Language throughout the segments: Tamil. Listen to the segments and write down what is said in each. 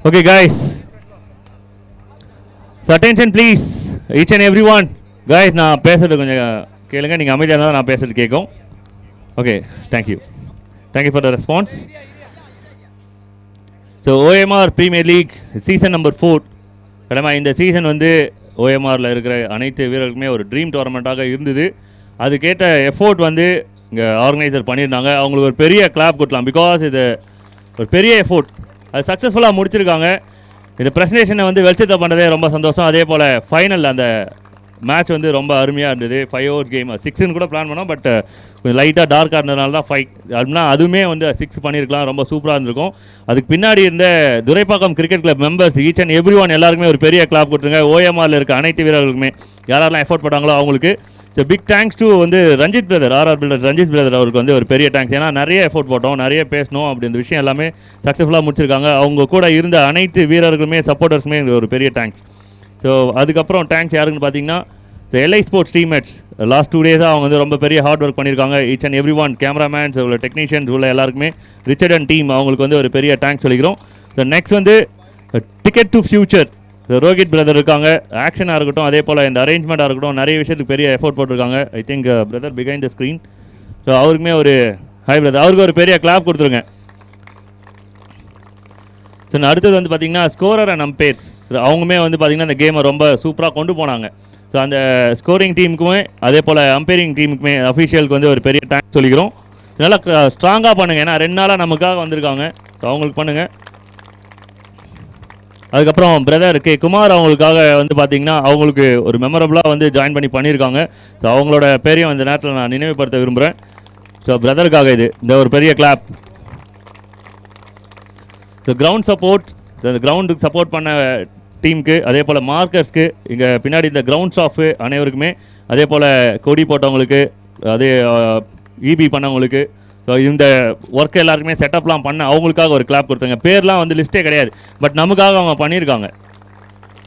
Okay, guys. So attention, please. Each and everyone. Guys, நான் பேசுறது கொஞ்சம் கேளுங்க. நீங்கள் அமைதியாக இருந்தால் நான் பேசுறது கேட்கும். Okay, thank you. Thank you for the response. So OMR Premier League season number 4. கடமை இந்த சீசன் வந்து ஓஎம்ஆரில் இருக்கிற அனைத்து வீரர்களுக்குமே ஒரு ட்ரீம் டோர்னமெண்ட்டாக இருந்தது. அதுக்கேற்ற எஃபோர்ட் வந்து இங்கே ஆர்கனைசர் பண்ணியிருந்தாங்க. அவங்களுக்கு ஒரு பெரிய கிளாப் கொடுக்கலாம். பிகாஸ் இது ஒரு பெரிய எஃபோர்ட். அது சக்ஸஸ்ஃபுல்லாக முடிச்சிருக்காங்க. இந்த ப்ரெசன்டேஷனை வந்து வெளிச்சத்தை பண்ணுறதே ரொம்ப சந்தோஷம். அதே போல் ஃபைனல் அந்த மேட்ச் வந்து ரொம்ப அருமையாக இருந்தது. 5 over கேம் 6ன்னு கூட பிளான் பண்ணோம். பட் கொஞ்சம் லைட்டாக டார்க்காக இருந்ததுனால தான் 5 அப்படின்னா அதுவுமே வந்து 6 பண்ணியிருக்கலாம். ரொம்ப சூப்பராக இருந்திருக்கும். அதுக்கு பின்னாடி இருந்த Thoraipakkam cricket club members each and every one எல்லாருக்குமே ஒரு பெரிய கிளாப் கொடுத்துருங்க. ஓஎம்ஆரில் இருக்க அனைத்து வீரர்களுக்குமே யாரெல்லாம் எஃபோர்ட் பண்ணாங்களோ அவங்களுக்கு ஸோ பிக் தேங்க்ஸ் டு வந்து Ranjith brother, RR builder Ranjith brother அவருக்கு வந்து ஒரு பெரிய தேங்க்ஸ். ஏன்னா நிறைய எஃபோர்ட் போட்டோம், நிறைய பேசணும். அப்படி இந்த விஷயம் எல்லாமே சக்ஸஸ்ஃபுல்லாக முடிச்சிருக்காங்க. அவங்க கூட இருந்த அனைத்து வீரர்களுமே சப்போர்ட்டர்ஸுமே ஒரு பெரிய தேங்க்ஸ். ஸோ அதுக்கப்புறம் தேங்க்ஸ் யாருக்குன்னு பார்த்தீங்கன்னா so LI sports teammates last 2 days அவங்க வந்து ரொம்ப பெரிய ஹார்ட் ஒர்க் பண்ணியிருக்காங்க. Each and every one cameramen உள்ள டெக்னீஷியன்ஸ் உள்ள எல்லாருக்குமே ரிச்சர்ட் அண்ட் டீம் அவங்களுக்கு வந்து ஒரு பெரிய தேங்க்ஸ் சொல்லிக்கிறோம். ஸோ நெக்ஸ்ட் வந்து ticket to future Rohit brother இருக்காங்க. ஆக்ஷனாக இருக்கட்டும், அதே போல் இந்த அரேஞ்ச்மெண்ட்டாக இருக்கட்டும், நிறைய விஷயத்துக்கு பெரிய எஃபோர்ட் போட்டிருக்காங்க. I think brother behind the screen. So அவருக்குமே ஒரு ஹாய் பிரதர், அவருக்கு ஒரு பெரிய கிளாப் கொடுத்துருங்க. ஸோ அடுத்தது வந்து பார்த்திங்கன்னா ஸ்கோரர் அண்ட் அம்பையர்ஸ் அவங்களுமே வந்து பார்த்திங்கன்னா இந்த கேமை ரொம்ப சூப்பராக கொண்டு போனாங்க. ஸோ அந்த ஸ்கோரிங் டீமுக்குமே அதே போல் அம்பையரிங் டீமுக்குமே அஃபிஷியலுக்கு வந்து ஒரு பெரிய தேங்க்ஸ் சொல்லிக்கிறோம். நல்லா ஸ்ட்ராங்காக பண்ணுங்கள். ஏன்னா 2 நாளாக நமக்காக வந்திருக்காங்க. ஸோ அவங்களுக்கு பண்ணுங்கள். அதுக்கப்புறம் பிரதர் கே குமார் அவங்களுக்காக வந்து பார்த்திங்கன்னா அவங்களுக்கு ஒரு மெமரபுளாக வந்து ஜாயின் பண்ணியிருக்காங்க. ஸோ அவங்களோட பேரையும் இந்த நேரத்தில் நான் நினைவுபடுத்த விரும்புகிறேன். ஸோ பிரதருக்காக இந்த ஒரு பெரிய கிளாப். ஸோ கிரவுண்ட் சப்போர்ட், இந்த கிரவுண்டுக்கு சப்போர்ட் பண்ண டீமுக்கு, அதே போல் மார்க்கர்ஸ்க்கு, இங்கே பின்னாடி இந்த கிரவுண்ட் ஸ்டாஃபு அனைவருக்குமே, அதே போல் கொடி போட்டவங்களுக்கு, அதே இபி பண்ணவங்களுக்கு, ஸோ இந்த ஒர்க் எல்லாருக்குமே செட்டப்லாம் பண்ண அவங்களுக்காக ஒரு கிளாப் கொடுத்தாங்க. பேர்லாம் வந்து லிஸ்ட்டே கிடையாது, பட் நமக்காக அவங்க பண்ணியிருக்காங்க.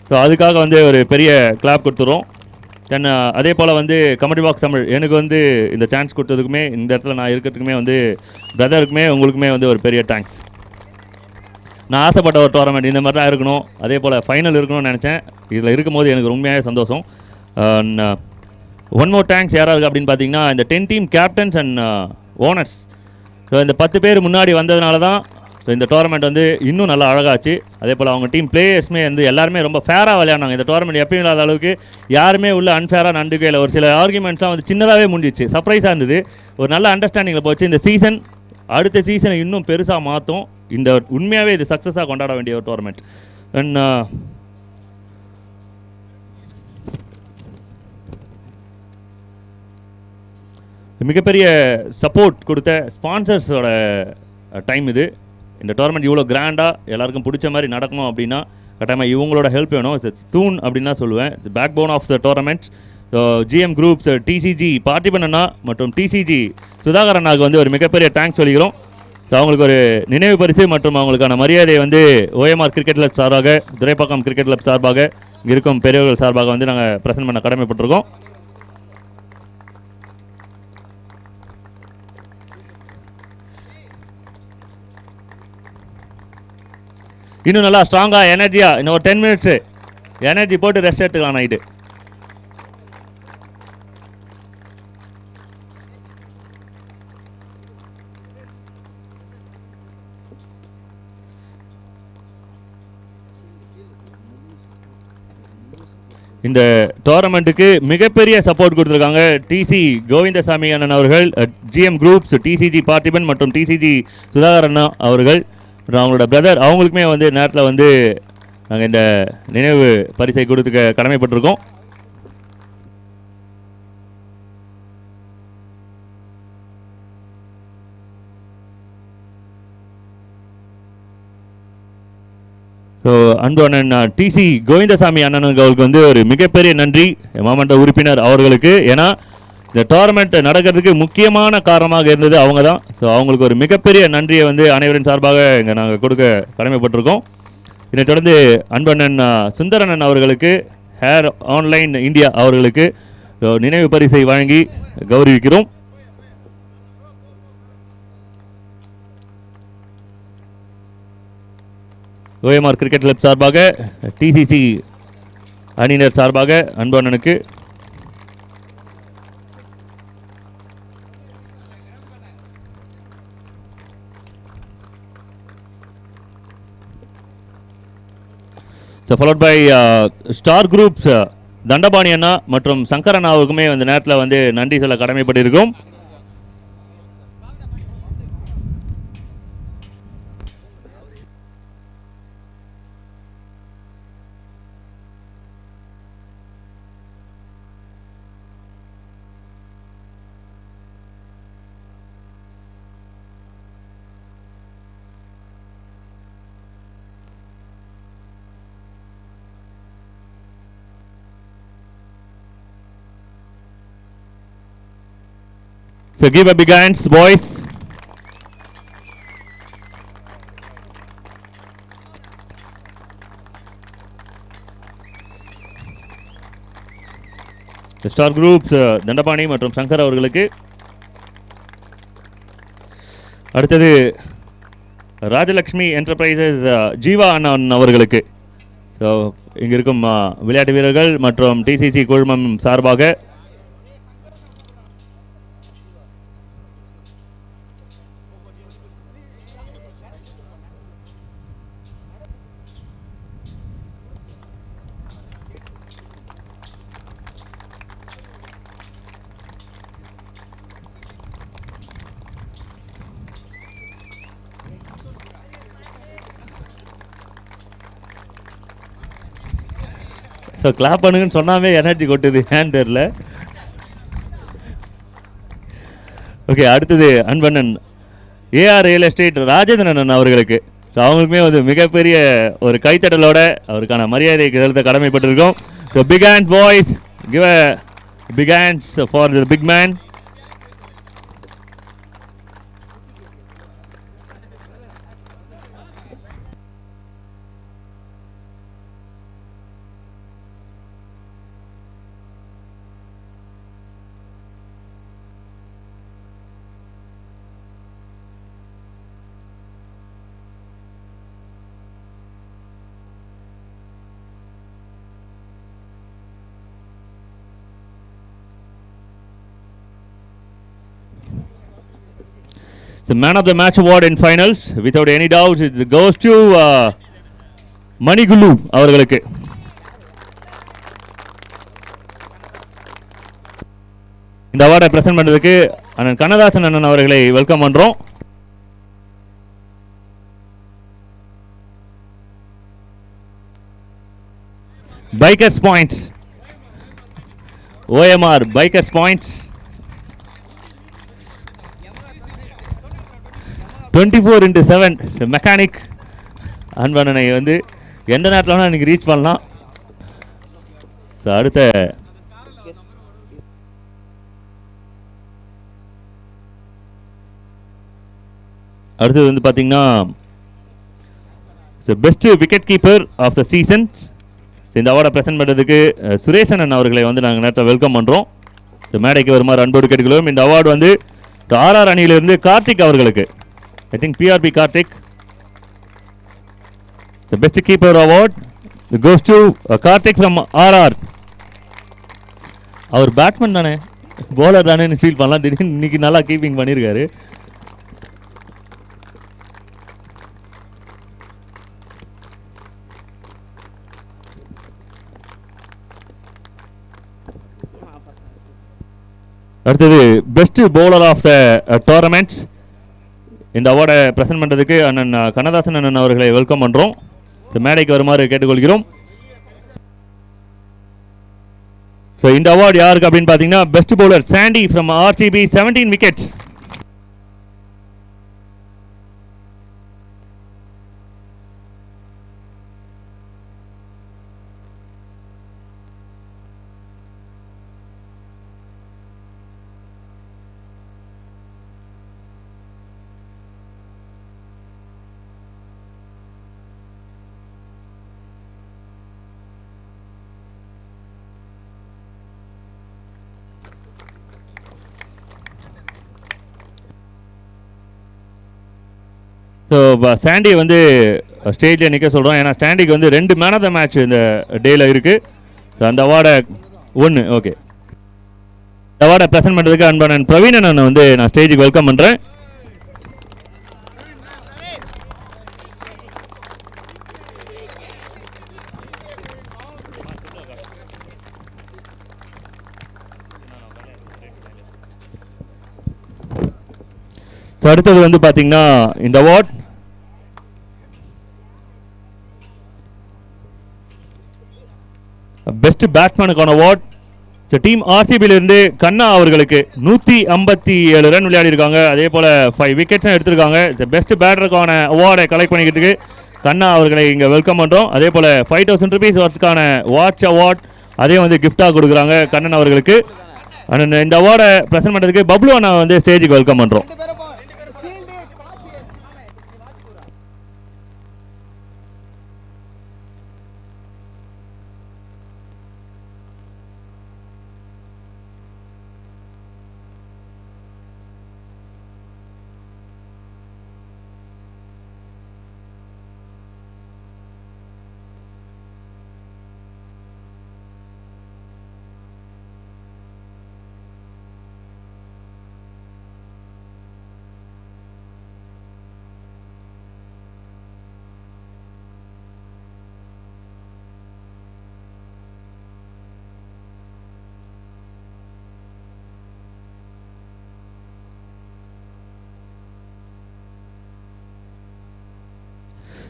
ஸோ அதுக்காக வந்து ஒரு பெரிய கிளாப் கொடுத்துரும். தென் அதே போல் வந்து கமெண்ட்ரி பாக்ஸ் தமிழ் எனக்கு வந்து இந்த சான்ஸ் கொடுத்ததுக்குமே, இந்த இடத்துல நான் இருக்கிறதுக்குமே வந்து பிரதருக்குமே உங்களுக்குமே வந்து ஒரு பெரிய தேங்க்ஸ். நான் ஆசைப்பட்ட ஒரு டோர்னமெண்ட் இந்த மாதிரி தான் இருக்கணும், அதே போல் ஃபைனல் இருக்கணும்னு நினச்சேன். இதில் இருக்கும்போது எனக்கு உண்மையாக சந்தோஷம். ஒன் மோர் தேங்க்ஸ் யாராக இருக்குது அப்படின்னு பார்த்தீங்கன்னா இந்த 10 team captains and owners. So இந்த 10 பேர் முன்னாடி வந்ததுனால தான் ஸோ இந்த டோர்னமெண்ட் வந்து இன்னும் நல்லா அழகாச்சு. அதே போல் அவங்க டீம் பிளேயர்ஸுமே வந்து எல்லாருமே ரொம்ப ஃபேராக விளையாடினாங்க. இந்த டோர்னமெண்ட் எப்பயும் இல்லாத அளவுக்கு யாருமே உள்ள அன்ஃபேராக நண்டுக்கே இல்லை. ஒரு சில ஆர்குமெண்ட்ஸ்லாம் வந்து சின்னதாகவே முடிஞ்சிச்சு. சர்ப்ரைஸாக இருந்தது. ஒரு நல்ல அண்டர்ஸ்டாண்டிங்கில் போச்சு. இந்த சீசன் அடுத்த சீசனை இன்னும் பெருசாக மாற்றும். இந்த உண்மையாகவே இது சக்ஸஸாக கொண்டாட வேண்டிய ஒரு டோர்னமெண்ட். அண்ட் மிகப்பெரிய சப்போர்ட் கொடுத்த ஸ்பான்சர்ஸோட டைம் இது. இந்த டோர்னமெண்ட் இவ்வளோ கிராண்டாக எல்லாருக்கும் பிடிச்ச மாதிரி நடக்கணும் அப்படின்னா கட்டாயமாக இவங்களோட ஹெல்ப் வேணும். தூண் அப்படின்னு தான் சொல்லுவேன். Backbone of the tournament. GM groups, DCG Parthiban அண்ணா மற்றும் டிசிஜி சுதாகர் அண்ணாவுக்கு வந்து ஒரு மிகப்பெரிய தேங்க்ஸ் சொல்லிக்கிறோம். ஸோ அவங்களுக்கு ஒரு நினைவு பரிசு மற்றும் அவங்களுக்கான மரியாதையை வந்து ஓஎம்ஆர் கிரிக்கெட் கிளப் சார்பாக, துரைப்பாக்கம் கிரிக்கெட் கிளப் சார்பாக, இங்கே இருக்கும் பெரியவர்கள் சார்பாக வந்து நாங்கள் ப்ரெசென்ட் பண்ண கடமைப்பட்டிருக்கோம். இன்னும் நல்லா ஸ்ட்ராங்காக எனர்ஜியாக இன்னும் ஒரு 10 minutes எனர்ஜி போட்டு ரெஸ்ட் எடுத்துக்கலாம் நைட்டு. இந்த டோர்னமெண்ட்டுக்கு மிகப்பெரிய சப்போர்ட் கொடுத்துருக்காங்க டிசி கோவிந்தசாமி அண்ணன் அவர்கள், ஜிஎம் குரூப்ஸ், டிசிஜி பார்த்திபன் மற்றும் டிசிஜி சுதாகர் அண்ணா அவர்கள், அவங்களோட பிரதர் அவங்களுக்குமே வந்து நேரத்தில் வந்து நாங்கள் இந்த நினைவு பரிசை கொடுத்துக்க கடமைப்பட்டிருக்கோம். ஸோ அன்பு அண்ணன் டிசி கோவிந்தசாமி அண்ணனுக்கு வந்து ஒரு மிகப்பெரிய நன்றி, மாமன்ற உறுப்பினர் அவர்களுக்கு. ஏன்னா இந்த டோர்னமெண்ட் நடக்கிறதுக்கு முக்கியமான காரணமாக இருந்தது அவங்க தான். ஸோ அவங்களுக்கு ஒரு மிகப்பெரிய நன்றியை வந்து அனைவரின் சார்பாக இங்கே நாங்கள் கொடுக்க கடமைப்பட்டிருக்கோம். இதை தொடர்ந்து அன்பண்ணன் சுந்தரண்ணன் அவர்களுக்கு, ஹேர் ஆன்லைன் இந்தியா அவர்களுக்கு நினைவு பரிசை வழங்கி கௌரவிக்கிறோம். ஓஎம்ஆர் கிரிக்கெட் கிளப் சார்பாக டிசிசி அணியினர் சார்பாக அன்பண்ணனுக்கு followed by star groups Dhandapani அண்ணா மற்றும் சங்கர் அண்ணாவுக்குமே அந்த நேரத்தில் வந்து நன்றி சொல்ல கடமைப்பட்டிருக்கோம். So give a big hands, boys. The star groups Dandapani மற்றும் சங்கர் அவர்களுக்கு. அடுத்தது ராஜலக்ஷ்மி என்டர்பிரைசஸ் ஜீவா அண்ணன் அவர்களுக்கு. ஸோ இங்கே இருக்கும் விளையாட்டு வீரர்கள் மற்றும் டிசிசி குழுமம் சார்பாக ஸோ கிளாப் பண்ணுங்கன்னு சொன்னாவே எனர்ஜி கொட்டுது ஹேண்டரில். ஓகே, அடுத்தது அன்பண்ணன் ஏஆர் ரியல் எஸ்டேட் ராஜேந்திரன் அவர்களுக்கு. ஸோ அவங்களுக்குமே வந்து மிகப்பெரிய ஒரு கைத்தட்டலோட அவருக்கான மரியாதை செலுத்த கடமைப்பட்டிருக்கோம். So big hand boys, give a big hands for the big man. The man of the match award in finals, without any doubt, it goes to Manigulu அவர்களுக்கு. இந்த அவார்டை பிரசன்ட் பண்ணுறதுக்கு அண்ணன் கண்ணதாசன் அண்ணன் அவர்களை வெல்கம் பண்ணுறோம். Bikers points, OMR bikers points 24/7 mechanic அன்பண்ணனை வந்து எந்த நேரத்தில் வேணால் எனக்கு ரீச் பண்ணலாம். ஸோ அடுத்தது வந்து பார்த்தீங்கன்னா best wicket keeper of the season. இந்த அவார்டை ப்ரெசென்ட் பண்ணுறதுக்கு சுரேஷன் அவர்களை வந்து நாங்கள் நேரத்தை வெல்கம் பண்ணுறோம். ஸோ மேடைக்கு வருமாறு அன்போடு கேட்டுக்கிறோம். இந்த அவார்டு வந்து ஆர்ஆர் அணியிலிருந்து கார்த்திக் அவர்களுக்கு. I think PRB Karthik. The best keeper award goes to Karthik from RR. அவர் பேட்ஸ்மேன் தானே, bowler தானே ஃபீல் பண்ணலாம். திடீர்னு இன்னைக்கு நல்லா கீப்பிங் பண்ணியிருக்காரு. அடுத்தது best bowler of the tournament. இந்த அவார்டை ப்ரெசென்ட் பண்ணுறதுக்கு அண்ணன் கண்ணதாசன் அண்ணன் அவர்களை வெல்கம் பண்ணுறோம். மேடைக்கு வருமாறு கேட்டுக்கொள்கிறோம். ஸோ இந்த அவார்டு யாருக்கு அப்படின்னு பார்த்தீங்கன்னா best bowler Sandy from RCB 17 wickets. So Sandy வந்து ஸ்டேஜில் நிற்க சொல்கிறோம். ஏன்னா ஸ்டாண்டிங் வந்து 2 மேன் ஆஃப் த மேட்ச் இந்த டேயில் இருக்குது. ஸோ அந்த அவார்டை ஓகே இந்த அவார்டை ப்ரெசென்ட் பண்ணுறதுக்கு அன்பான பிரவீன் நான் வந்து நான் ஸ்டேஜுக்கு வெல்கம் பண்ணுறேன். ஸோ அடுத்தது வந்து பார்த்தீங்கன்னா இந்த அவார்ட் பெஸ்ட் பேட்ஸ்மேனுக்கான அவார்ட். ஸோ டீம் ஆர்சிபியிலிருந்து கண்ணா அவர்களுக்கு 157 ரன் விளையாடி இருக்காங்க. அதே போல் 5 விக்கெட்ஸும் எடுத்திருக்காங்க. பெஸ்ட் பேட்டருக்கான அவார்டை கலெக்ட் பண்ணிக்கிறதுக்கு கண்ணா அவர்களை இங்கே வெல்கம் பண்ணுறோம். அதே போல் 5000 rupees ஒர்த்துக்கான வாட்ச் அவார்ட் அதே வந்து கிஃப்டாக கொடுக்குறாங்க கண்ணன் அவர்களுக்கு. இந்த அவார்டை ப்ரெசென்ட் பண்ணுறதுக்கு பப்ளு அண்ணா வந்து ஸ்டேஜுக்கு வெல்கம் பண்ணுறோம்.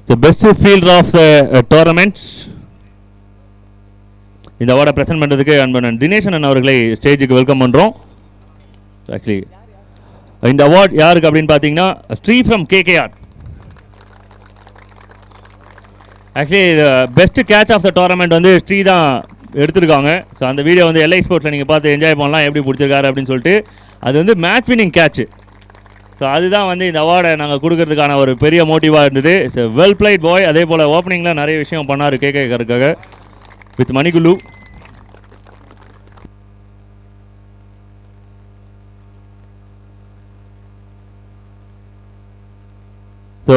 The best fielder of the tournaments இந்த அவார்டை ப்ரெசென்ட் பண்ணுறதுக்கு அன்பன் தினேசன் அவர்களை ஸ்டேஜுக்கு வெல்கம் பண்ணுறோம். ஆக்சுவலி இந்த அவார்ட் யாருக்கு அப்படின்னு பார்த்தீங்கன்னா Sri from KKR. Actually best catch of the tournament வந்து ஸ்ரீ தான் எடுத்திருக்காங்க. ஸோ அந்த வீடியோ வந்து எல்ஐ ஸ்போர்ட்ஸில் நீங்கள் பார்த்து என்ஜாய் பண்ணலாம் எப்படி பிடிச்சிருக்காரு அப்படின்னு சொல்லிட்டு. அது வந்து மேட்ச் வின்னிங் கேட்ச். ஸோ அதுதான் வந்து இந்த அவார்டை நாங்கள் கொடுக்கறதுக்கான ஒரு பெரிய மோட்டிவாக இருந்தது. So well played boy. அதே போல் ஓப்பனிங்கில் நிறைய விஷயம் பண்ணார் கேகேஆருக்காக with Manikullu. So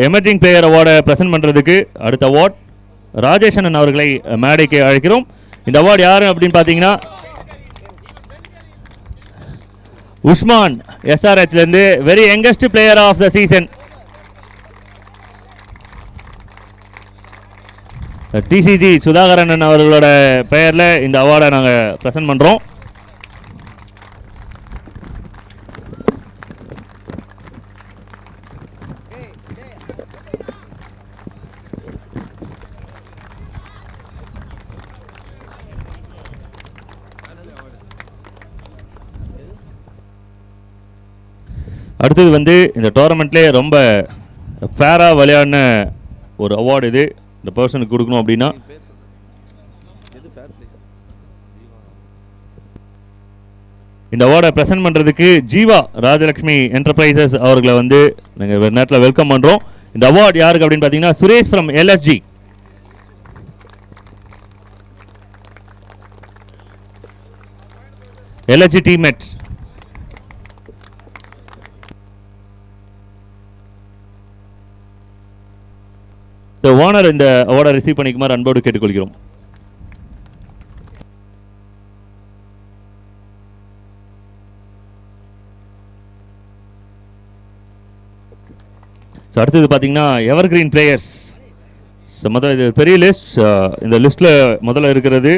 emerging player அவார்டை ப்ரெசென்ட் பண்ணுறதுக்கு அடுத்த அவார்ட் ராஜேஷன் அவர்களை மேடைக்கு அழைக்கிறோம். இந்த அவார்டு யார் அப்படின்னு பார்த்தீங்கன்னா உஸ்மான் எஸ்ஆர்ஹெச்லேருந்து very youngest player of the season. DCG Sudhakaran அவர்களோட பெயரில் இந்த அவார்டை நாங்கள் ப்ரெசென்ட் பண்ணுறோம். அடுத்தது வந்து இந்த டோர்னமெண்ட்லேயே ரொம்ப ஃபேராக விளையாடின ஒரு அவார்டு இது இந்த பர்சனுக்கு கொடுக்கணும் அப்படின்னா இந்த அவார்டை ப்ரெசென்ட் பண்ணுறதுக்கு ஜீவா ராஜலக்ஷ்மி என்டர்பிரைசஸ் அவர்களை வந்து நாங்கள் ஒரு நேரத்தில் வெல்கம் பண்ணுறோம். இந்த அவார்டு யாருக்கு அப்படின்னு பார்த்தீங்கன்னா Suresh from LSG. LSG teammates. இந்த ஓனர் இந்த அவார்டை ரிசீவ் பண்ணிக்குமாறு அன்போடு கேட்டுக்கொள்கிறோம். ஸோ அடுத்தது பார்த்தீங்கன்னா எவர் கிரீன் பிளேயர்ஸ். ஸோ முதல்ல இது பெரிய லிஸ்ட். இந்த லிஸ்ட்டில் முதல்ல இருக்கிறது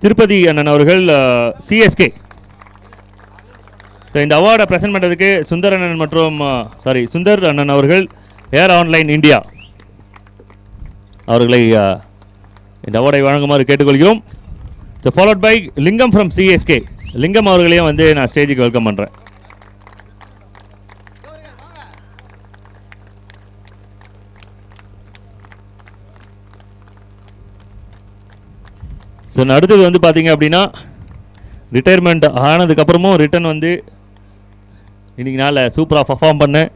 திருப்பதி அண்ணன் அவர்கள் சிஎஸ்கே. ஸோ இந்த அவார்டை ப்ரெசென்ட் பண்ணுறதுக்கு சுந்தர் அண்ணன் மற்றும் சுந்தர் அண்ணன் அவர்கள் ஏர் ஆன்லைன் இந்தியா அவர்களை இந்த அவார்டை வழங்குமாறு கேட்டுக்கொள்கிறோம். ஸோ ஃபாலோட் பை லிங்கம் ஃப்ரம் சிஎஸ்கே. லிங்கம் அவர்களையும் வந்து நான் ஸ்டேஜுக்கு வெல்கம் பண்ணுறேன். ஸோ அடுத்தது வந்து பார்த்தீங்க அப்படின்னா ரிட்டையர்மெண்ட் ஆனதுக்கப்புறமும் ரிட்டன் வந்து இன்றைக்கி நாளில் சூப்பராக பர்ஃபார்ம் பண்ணேன்.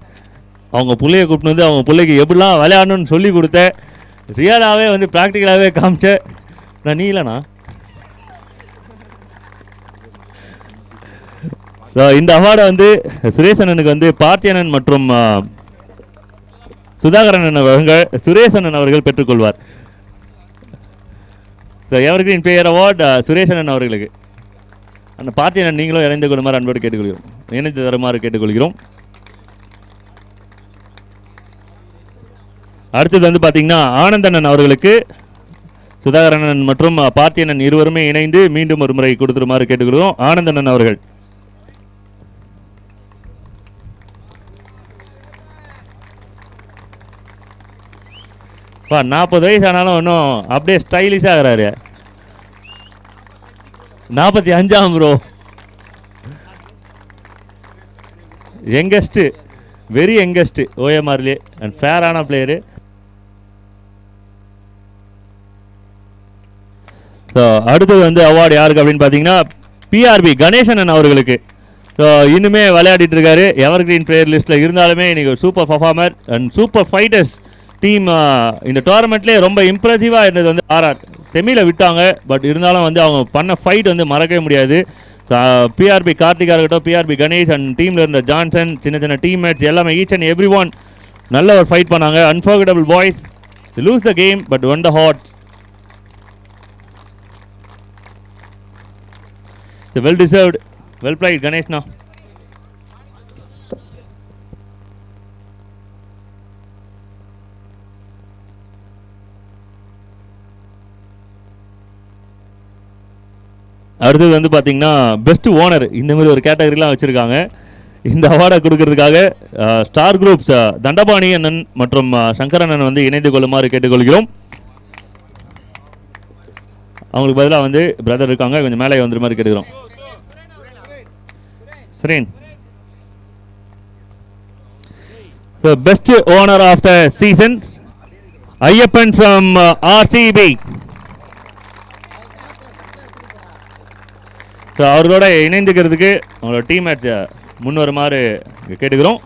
அவங்க பிள்ளையை கூப்பிட்டு வந்து அவங்க பிள்ளைக்கு எப்படிலாம் விளையாடணும்னு சொல்லி கொடுத்தேன். ரியலாகவே வந்து ப்ராக்டிக்கலாகவே காமிச்சேன். நான் நீ இல்லைண்ணா. ஸோ இந்த அவார்டை வந்து சுரேஷ் அண்ணனுக்கு வந்து பார்த்தியனன் மற்றும் சுதாகரன் அவர்கள் சுரேசன் அவர்கள் பெற்றுக்கொள்வார். So evergreen player award Suresan அவர்களுக்கு. அந்த பார்ட்டியை நீங்களும் இணைந்து கொள்ளுமாறு அன்போடு கேட்டுக்கொள்கிறோம், இணைந்து தருமாறு கேட்டுக்கொள்கிறோம். அடுத்தது வந்து பார்த்தீங்கன்னா ஆனந்தண்ணன் அவர்களுக்கு சுதாகரன் மற்றும் பார்த்தியண்ணன் இருவருமே இணைந்து மீண்டும் ஒரு முறை கொடுத்துருமாறு கேட்டுக்கொள்கிறோம். ஆனந்தண்ணன் அவர்கள். பா 40 வயசு ஆனாலும் இன்னும் அப்படியே ஸ்டைலிஷாக ஆகிறாரு. 45 ப்ரோ, யங்கஸ்ட்டு, வெரி யங்கஸ்ட்டு ஓஎம்ஆர்லே அண்ட் ஃபேரான பிளேயரு. ஸோ அடுத்தது வந்து அவார்டு யாருக்கு அப்படின்னு பார்த்தீங்கன்னா பிஆர்பி கணேசன் அவர்களுக்கு. ஸோ இன்னுமே விளையாடிட்டு இருக்காரு, எவர் கிரீன் பிளேயர் லிஸ்ட்டில் இருந்தாலுமே இன்றைக்கி ஒரு super performer and super fighters team. இந்த டோர்னமெண்ட்லேயே ரொம்ப இம்ப்ரெசிவாக இருந்தது வந்து ஆர்ஆர். செமியில் விட்டாங்க, பட் இருந்தாலும் வந்து அவங்க பண்ண ஃபைட் வந்து மறக்கவே முடியாது. பிஆர்பி கார்த்திகா இருக்கட்டும், பிஆர்பி கணேஷ் அண்ட் டீமில் இருந்த ஜான்சன், சின்ன சின்ன டீம்மேட்ஸ் எல்லாமே ஈச் அண்ட் எவ்ரி ஒன் நல்ல ஒரு ஃபைட் பண்ணாங்க. Unforgettable boys, lose the game but won the heart. Well deserved, well played கணேஷ்னா. அடுத்தது வந்து பார்த்தீங்கன்னா பெஸ்ட் ஓனர், இந்த மாதிரி ஒரு கேட்டகரிலாம் வச்சுருக்காங்க. இந்த அவார்டை கொடுக்கறதுக்காக ஸ்டார் குரூப்ஸ் தண்டபாணி அண்ணன் மற்றும் சங்கரண்ணன் வந்து இணைந்து கொள்ளுமாறு கேட்டுக்கொள்கிறோம். அவங்களுக்கு பதிலாக வந்து பிரதர் இருக்காங்க, கொஞ்சம் மேலே வந்துரு மாதிரி கேட்டுக்கிறோம். Sreen. So best owner of the season, Ayyappan from RCB. So அவர்களோட இணைந்துக்கிறதுக்கு அவங்களோட டீம் மேட்ச் முன் வருமாறு கேட்டுக்கிறோம்.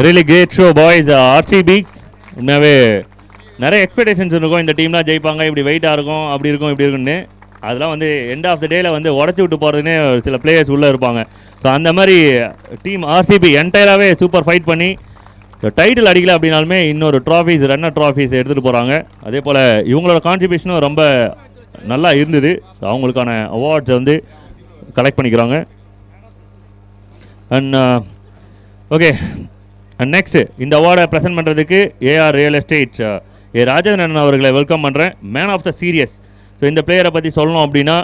Really great show boys. RCB உண்மையாகவே நிறைய எக்ஸ்பெக்டேஷன்ஸ் இருக்கும், இந்த டீம்லாம் ஜெயிப்பாங்க, இப்படி வெயிட்டாக இருக்கும், அப்படி இருக்கும், இப்படி இருக்குன்னு. அதெல்லாம் வந்து எண்ட் ஆஃப் த டேயில் வந்து உடச்சி விட்டு போகிறதுனே சில பிளேயர்ஸ் உள்ளே இருப்பாங்க. ஸோ அந்த மாதிரி டீம் ஆர்சிபி என்டையராகவே சூப்பர் ஃபைட் பண்ணி டைட்டில் அடிக்கல அப்படின்னாலுமே இன்னொரு ட்ராஃபீஸ், ரன்னர் ட்ராஃபீஸ் எடுத்துகிட்டு போகிறாங்க. அதே போல் இவங்களோட கான்ட்ரிபியூஷனும் ரொம்ப நல்லா இருந்தது. ஸோ அவங்களுக்கான அவார்ட்ஸை வந்து கலெக்ட் பண்ணிக்கிறாங்க. அண்ட் ஓகே, அண்ட் நெக்ஸ்ட் இந்த அவார்டை ப்ரெசென்ட் பண்ணுறதுக்கு ஏஆர் ரியல் எஸ்டேட் ராஜேந்திரன் அவர்களை வெல்கம் பண்ணுறேன். Man of the series. So இந்த பிளேயரை பற்றி சொல்லணும் அப்படின்னா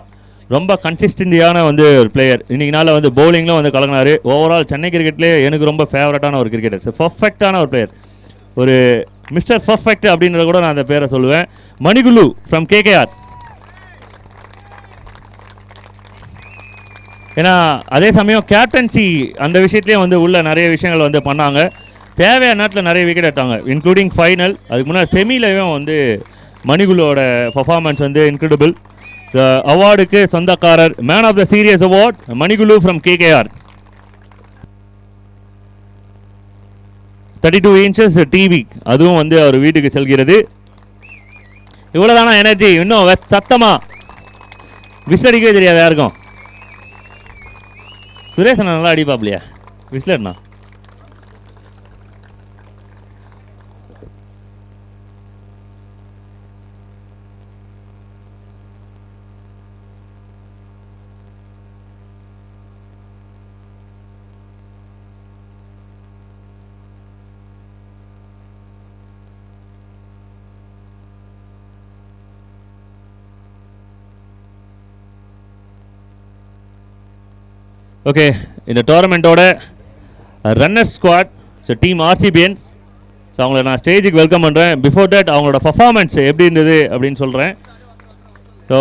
ரொம்ப கன்சிஸ்டன்டியான வந்து ஒரு பிளேயர். இன்றைக்கி நாளில் வந்து பவுலிங்கில் வந்து கலங்கினார். ஓவரால் சென்னை கிரிக்கெட்லேயே எனக்கு ரொம்ப ஃபேவரட்டான ஒரு கிரிக்கெட்டர். ஸோ பர்ஃபெக்டான ஒரு பிளேயர், ஒரு மிஸ்டர் பர்ஃபெக்ட் அப்படின்றத கூட நான் அந்த பேரை சொல்லுவேன். மணிகுலு ஃப்ரம் கேகேஆர். ஏன்னா அதே சமயம் கேப்டன்சி அந்த விஷயத்துலேயும் வந்து உள்ள நிறைய விஷயங்கள் வந்து பண்ணாங்க. தேவையான நேரத்தில் நிறைய விக்கெட் எடுத்தாங்க, இன்க்ளூடிங் ஃபைனல். அதுக்கு முன்னாடி செமிலையும் வந்து மணிகுலோட பர்ஃபார்மன்ஸ் வந்து இன்க்ரெடிபிள். அவார்டுக்கு சொந்தக்காரர் man of the series award Manikulu from KKR. 32 inches TV, அதுவும் வந்து அவர் வீட்டுக்கு செல்கிறது. இவ்வளோதானா எனர்ஜி? இன்னும் சத்தமாக விசிலடிக்கவே தெரியாது யாருக்கும். சுரேஷ் நல்லா அடிப்பாப்லையா விசிலர்னா? ஓகே, இந்த டோர்னமெண்ட்டோட ரன்னர் ஸ்குவாட், ஸோ டீம் ஆர்சிபிஎன்ஸ். ஸோ அவங்கள நான் ஸ்டேஜுக்கு வெல்கம் பண்ணுறேன். பிஃபோர் தட் அவங்களோட பர்ஃபார்மன்ஸ் எப்படி இருந்தது அப்படின்னு சொல்கிறேன். ஸோ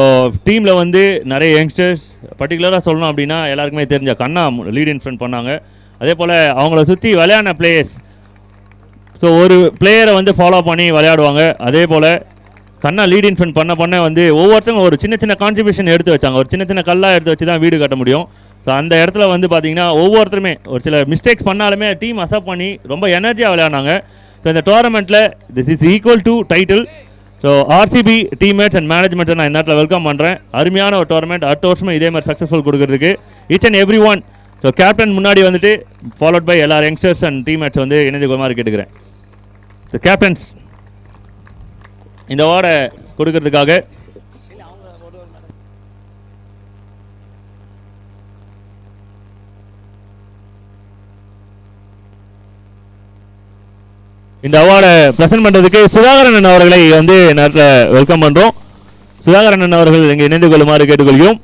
டீமில் வந்து நிறைய யங்ஸ்டர்ஸ், பர்டிகுலராக சொல்லணும் அப்படின்னா எல்லாருக்குமே தெரிஞ்ச கண்ணா லீட் இன்ஃப்ரண்ட் பண்ணாங்க. அதே போல் அவங்கள சுற்றி விளையாடின பிளேயர்ஸ், ஸோ ஒரு பிளேயரை வந்து ஃபாலோ பண்ணி விளையாடுவாங்க. அதே போல் கண்ணா லீட் இன்ஃப்ரண்ட் பண்ண வந்து ஒவ்வொருத்தரும் ஒரு சின்ன சின்ன கான்ட்ரிபியூஷன் எடுத்து வச்சாங்க. ஒரு சின்ன சின்ன கல்லாக எடுத்து வச்சு தான் வீடு கட்ட முடியும். ஸோ அந்த இடத்துல வந்து பார்த்திங்கன்னா ஒவ்வொருத்தருமே ஒரு சில மிஸ்டேக்ஸ் பண்ணாலுமே டீம் அக்செப்ட் பண்ணி ரொம்ப எனர்ஜியாக விளையாடினாங்க. ஸோ இந்த டோர்னமெண்ட்டில் this is equal to title. So RCB teammates and மேனேஜ்மெண்ட்டை நான் இந்த நேரத்தில் வெல்கம் பண்ணுறேன். அருமையான ஒரு டோர்னமெண்ட் அடுத்த வருஷமும் இதே மாதிரி சக்ஸஸ்ஃபுல் கொடுக்கறதுக்கு each and every one. So captain முன்னாடி வந்துட்டு ஃபாலோட் பை எல்லா யங்ஸ்டர்ஸ் அண்ட் டீம்மேட்ஸ் வந்து இணைந்து கொள்ளுமாறு கேட்டுக்கிறேன். ஸோ கேப்டன்ஸ் இந்த அவார்டை கொடுக்கறதுக்காக இந்த அவார்டை ப்ரெசென்ட் பண்ணுறதுக்கு சுதாகரன் அவர்களை வந்து நேரத்தில் வெல்கம் பண்ணுறோம். சுதாகரன் அவர்கள் இங்கே இணைந்து கொள்ளுமாறு கேட்டுக்கொள்கிறோம்.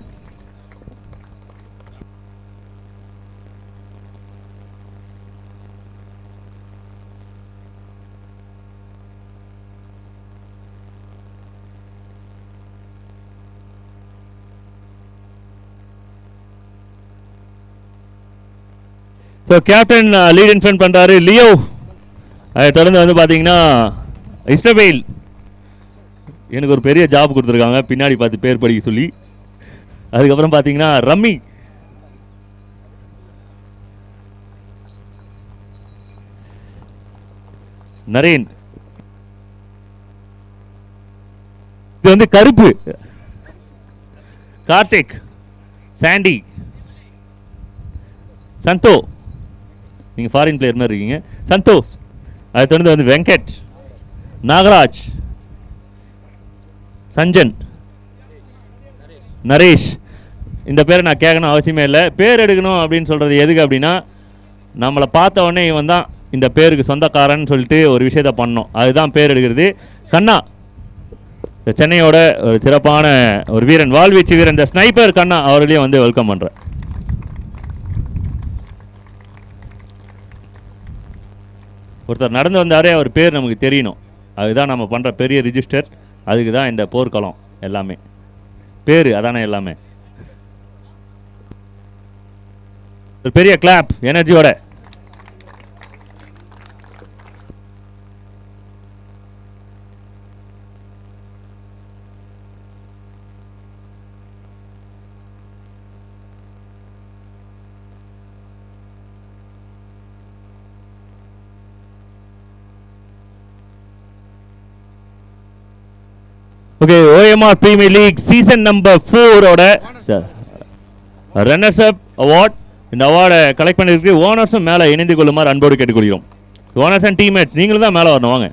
ஸோ கேப்டன் லீட் இன்ஃபென்ட் பண்ணுறாரு லியோ. அதை தொடர்ந்து வந்து பார்த்தீங்கன்னா இஸ்ரவேல் எனக்கு ஒரு பெரிய ஜாப் கொடுத்துருக்காங்க பின்னாடி பார்த்து பேர் படிக்க சொல்லி. அதுக்கப்புறம் பார்த்தீங்கன்னா ரம்மி, நரேன், இது வந்து கருப்பு, கார்த்திக், சாண்டி, சந்தோ, நீங்கள் ஃபாரின் பிளேயர் மாதிரி இருக்கீங்க, சந்தோஷ். அதை தொடர்ந்து வந்து வெங்கட், நாகராஜ், சஞ்சன், நரேஷ். இந்த பேரை நான் கேட்கணும் அவசியமே இல்லை. பேர் எடுக்கணும் அப்படின்னு சொல்கிறது எதுக்கு அப்படின்னா, நம்மளை பார்த்த உடனே இவன் தான் இந்த பேருக்கு சொந்தக்காரன்னு சொல்லிட்டு ஒரு விஷயத்தை பண்ணோம், அதுதான் பேர் எடுக்கிறது. கண்ணா, சென்னையோட ஒரு சிறப்பான ஒரு வீரன், வாழ்வீச்சு வீரன், இந்த ஸ்னைப்பர் கண்ணா அவர்களையும் வந்து வெல்கம் பண்ணுறேன். ஒருத்தர் நடந்து வந்தாரே அவர் பேர் நமக்கு தெரியணும், அதுதான் நம்ம பண்ணுற பெரிய ரிஜிஸ்டர். அதுக்கு தான் இந்த போர்க்களம் எல்லாமே, பேர் அதானே எல்லாமே. ஒரு பெரிய கிளாப் எனர்ஜியோட. Okay, OMR premier league season number 4ஓட ரன்னர்ஸ் அப் அவார்ட். இந்த அவார்டை கலெக்ட் பண்ணிருக்கு ஓனர்ஸும் மேலே இணைந்து கொள்ளுமாறு அன்போடு கேட்டுக்கொள்கிறோம். ஓனர்ஸ் அண்ட் டீம்மேட்ஸ் நீங்களும் தான் மேலே வரணும், வாங்க.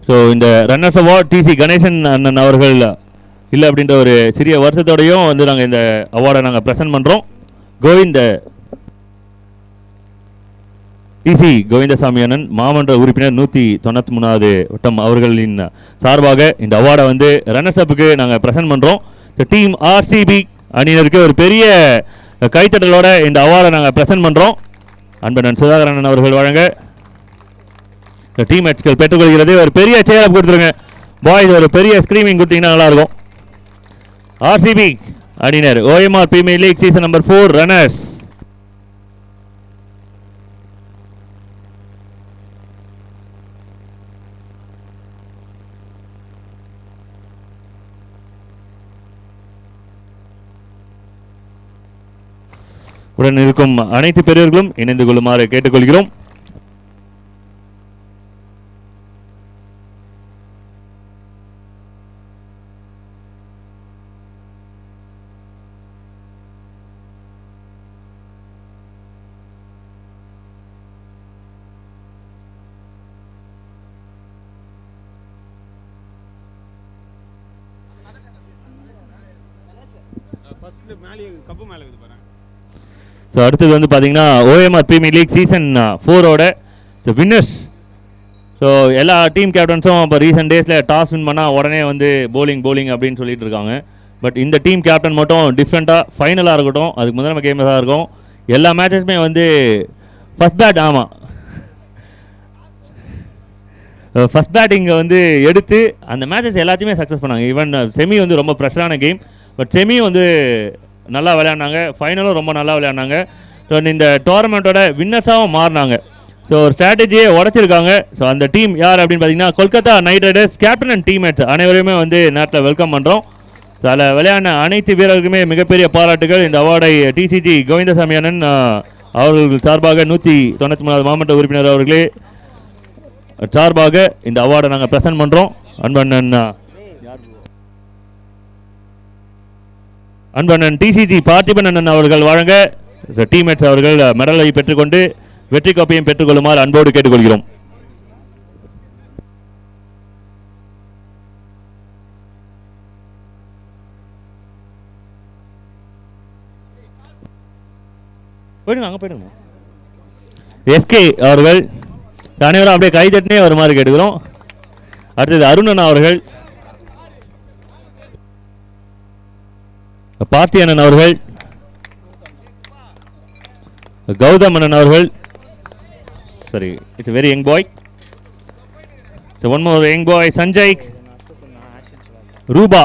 ஸோ இந்த ரன்னர்ஸ் அவார்ட் டிசி கணேசன் அண்ணன் அவர்கள் இல்லை அப்படின்ற ஒரு சிறிய வருஷத்தோடையும் வந்து நாங்கள் இந்த அவார்டை நாங்கள் ப்ரெசென்ட் பண்ணுறோம். டிசி கோவிந்தசாமி அண்ணன் மாமன்ற உறுப்பினர் 193வது வட்டம் அவர்களின் சார்பாக இந்த அவார்டை வந்து ரன்னர்ஸ் அப்புக்கு நாங்கள் ப்ரெசென்ட் பண்ணுறோம். ஸோ டீம் ஆர்சிபி அணியினருக்கு ஒரு பெரிய கைத்தட்டலோட இந்த அவார்டை நாங்கள் ப்ரெசென்ட் பண்ணுறோம். அன்பன் சுதாகரன் அவர்கள் வழங்க டீம்மேட்ஸ்கள் பெற்றுக்கொள்கிறது. ஒரு பெரிய சேர் கொடுத்துருங்க பாய்ஸ், ஒரு பெரிய ஸ்க்ரீமிங் கொடுத்தீங்கன்னா நல்லாயிருக்கும். ஆர்சிபி அணியினர் OMR premier league season number 4 runners. உடன் இருக்கும் அனைத்து பெரியவர்களும் இணைந்து கொள்ளுமாறு கேட்டுக்கொள்கிறோம். ஸோ அடுத்தது வந்து பார்த்தீங்கன்னா OMR பிரீமியர் லீக் சீசன் 4ஓட வின்னர்ஸ். ஸோ எல்லா டீம் கேப்டன்ஸும் இப்போ ரீசெண்ட் டேஸில் டாஸ் வின் பண்ணால் உடனே வந்து போலிங் அப்படின்னு சொல்லிட்டு இருக்காங்க. பட் இந்த டீம் கேப்டன் மட்டும் டிஃப்ரெண்ட்டாக ஃபைனலாக இருக்கட்டும், அதுக்கு முதல்ல கேமஸாக இருக்கும், எல்லா மேட்சஸுமே வந்து ஃபஸ்ட் பேட், ஆமாம் ஃபஸ்ட் பேட்டிங்கை வந்து எடுத்து அந்த மேட்சஸ் எல்லாத்தையுமே சக்ஸஸ் பண்ணாங்க. ஈவன் செமி வந்து ரொம்ப ப்ரெஷரான கேம், பட் செமி வந்து நல்லா விளையாடினாங்க, ஃபைனலும் ரொம்ப நல்லா விளையாடினாங்க. ஸோ இந்த டோர்னமெண்ட்டோட வின்னர்ஸாகவும் மாறினாங்க. ஸோ ஒரு ஸ்ட்ராட்டஜியை உடச்சிருக்காங்க. ஸோ அந்த டீம் யார் அப்படின்னு பார்த்தீங்கன்னா Kolkata Knight Riders. Captain and teammates அனைவரையுமே வந்து நேரத்தில் வெல்கம் பண்ணுறோம். அதில் விளையாடின அனைத்து வீரர்களுக்குமே மிகப்பெரிய பாராட்டுகள். இந்த அவார்டை டிசிஜி கோவிந்தசாமி அண்ணன் அவர்கள் சார்பாக 193வது மாவட்ட உறுப்பினர் அவர்களே சார்பாக இந்த அவார்டை நாங்கள் ப்ரெசென்ட் பண்ணுறோம். அன்பண்ணன் டிசிஜி பார்த்திபன் அண்ணன் அவர்கள் வழங்க டீம்மேட்ஸ் அவர்கள் மெடலை பெற்றுக்கொண்டு வெற்றி கோப்பையும் பெற்றுக்கொள்ளுமாறு அன்போடு கேட்டுக்கொள்கிறோம். போயிடுங்க, அங்கே போயிடுங்க. எஸ்கே அவர்கள் அனைவரும் அப்படியே கைதட்டினே வருமாறு கேட்டுக்கிறோம். அடுத்தது அருணன் அவர்கள், பார்த்தி அண்ணன் அவர்கள், கௌதம் அண்ணன் அவர்கள். சரி, it's very young boy. So one more young boy, Sanjay, Ruba,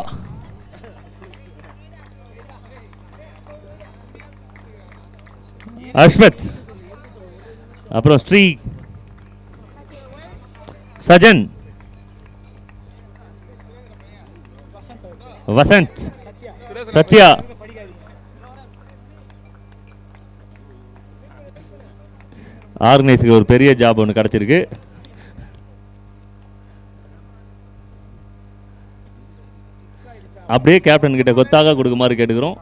Ashwat, அப்புறம் ஸ்ரீ, சஜன், வசந்த், சத்யா, ஆர்கனைஸுக்கு ஒரு பெரிய ஜாப் ஒன்று கிடச்சிருக்கு. அப்படியே கேப்டன் கிட்ட கொத்தாக கொடுக்குமாறு கேட்டுக்கிறோம்.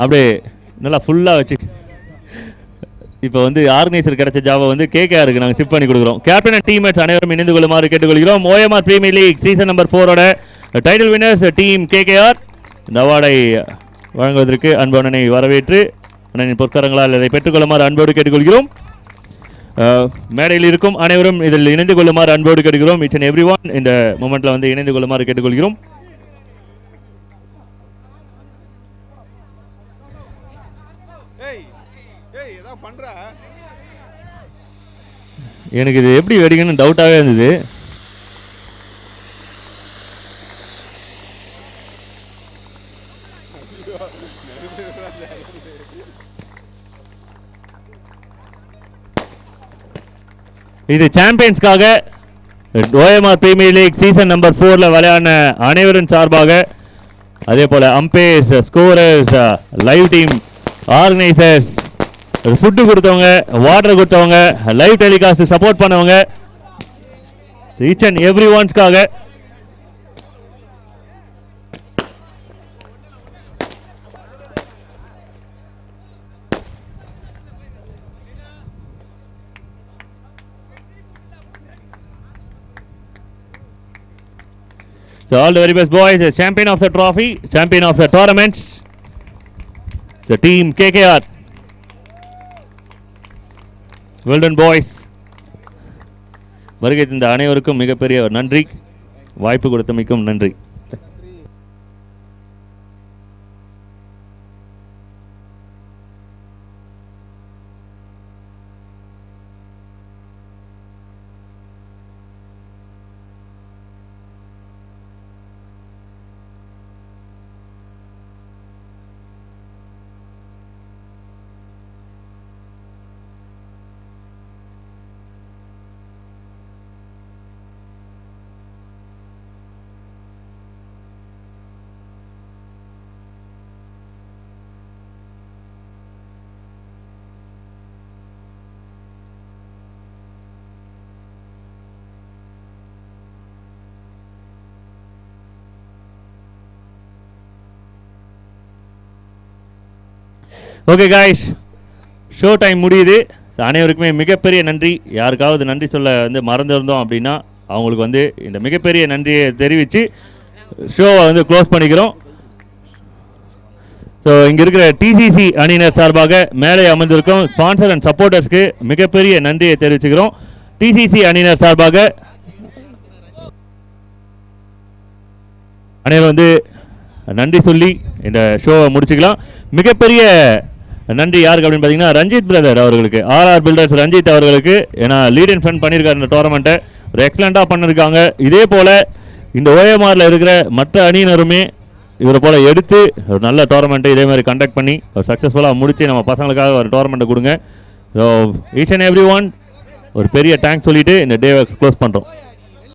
அப்படியே நல்லா ஃபுல்லாக வச்சு இப்போ வந்து ஆர்கனைசர் கிடைச்ச ஜாபை வந்து கேகேஆருக்கு நாங்கள் ஷிஃப்ட் பண்ணி கொடுக்குறோம். கேப்டன் அண்ட் டீம்மேட்ஸ் அனைவரும் இணைந்து கொள்ளுமாறு கேட்டுக்கொள்கிறோம். OMR Premier league season number 4ஓட டைட்டில் வின்னர்ஸ் டீம் கேகேஆர் இந்த அவார்டை வழங்குவதற்கு அன்பு அண்ணனை வரவேற்று அண்ணனின் பொற்கரங்களால் இதை பெற்றுக்கொள்ளுமாறு அன்போடு கேட்டுக்கொள்கிறோம். மேடையில் இருக்கும் அனைவரும் இதில் இணைந்து கொள்ளுமாறு அன்போடு கேட்டுக்கிறோம். இட்ஸ் அண்ட் எவ்ரி ஒன் இந்த மூமெண்ட்டில் வந்து இணைந்து கொள்ளுமாறு கேட்டுக்கொள்கிறோம். எனக்கு இது எப்படி வெடிக்கணும்னு டவுட்டாகவே இருந்தது. இது சாம்பியன்ஸ்க்காக OMR Premier league season number 4ல் விளையாடின அனைவரின் சார்பாக, அதே போல் umpires, scorers, live team, organisers, food கொடுத்தவங்க, வாட்டர் கொடுத்தவங்க, லைவ் டெலிகாஸ்ட் சப்போர்ட் பண்ணவங்க, ஈச் அண்ட் எவ்ரி ஒன்ஸ்க்காக So all the very best boys, champion of the trophy, champion of the tournaments, the team KKR. Well done boys. வருகை தந்த அனைவருக்கும் மிகப்பெரிய ஒரு நன்றி, வாய்ப்பு கொடுத்தமைக்கும் நன்றி. ஓகே காய்ஸ், ஷோ டைம் முடியுது. அனைவருக்குமே மிகப்பெரிய நன்றி. யாருக்காவது நன்றி சொல்ல வந்து மறந்துருந்தோம் அப்படின்னா அவங்களுக்கு வந்து இந்த மிகப்பெரிய நன்றியை தெரிவித்து ஷோவை வந்து க்ளோஸ் பண்ணிக்கிறோம். ஸோ இங்கே இருக்கிற டிசிசி அணியினர் சார்பாக மேலே அமர்ந்திருக்கும் ஸ்பான்சர் அண்ட் சப்போர்ட்டர்ஸ்க்கு மிகப்பெரிய நன்றியை தெரிவிச்சுக்கிறோம். டிசிசி அணியினர் சார்பாக அனைவரும் வந்து நன்றி சொல்லி இந்த ஷோவை முடிச்சுக்கலாம். மிகப்பெரிய நன்றி யாருக்கு அப்படின்னு பார்த்தீங்கன்னா ரஞ்சித் பிரதர் அவர்களுக்கு, ஆர்ஆர் பில்டர்ஸ் ரஞ்சித் அவர்களுக்கு. ஏன்னா லீட் அண்ட் ஃபன் பண்ணியிருக்காரு இந்த டோர்னமெண்ட்டை, ஒரு எக்ஸலண்ட்டாக பண்ணியிருக்காங்க. இதே போல் இந்த ஓஎம்ஆரில் இருக்கிற மற்ற அணியினருமே இவரை போல் எடுத்து ஒரு நல்ல டோர்னமெண்ட்டை இதே மாதிரி கண்டக்ட் பண்ணி ஒரு சக்ஸஸ்ஃபுல்லாக முடித்து நம்ம பசங்களுக்காக ஒரு டோர்னமெண்ட்டை கொடுங்க. So each and every one ஒரு பெரிய தேங்க்ஸ் சொல்லிவிட்டு இந்த டேவை க்ளோஸ் பண்ணுறோம்.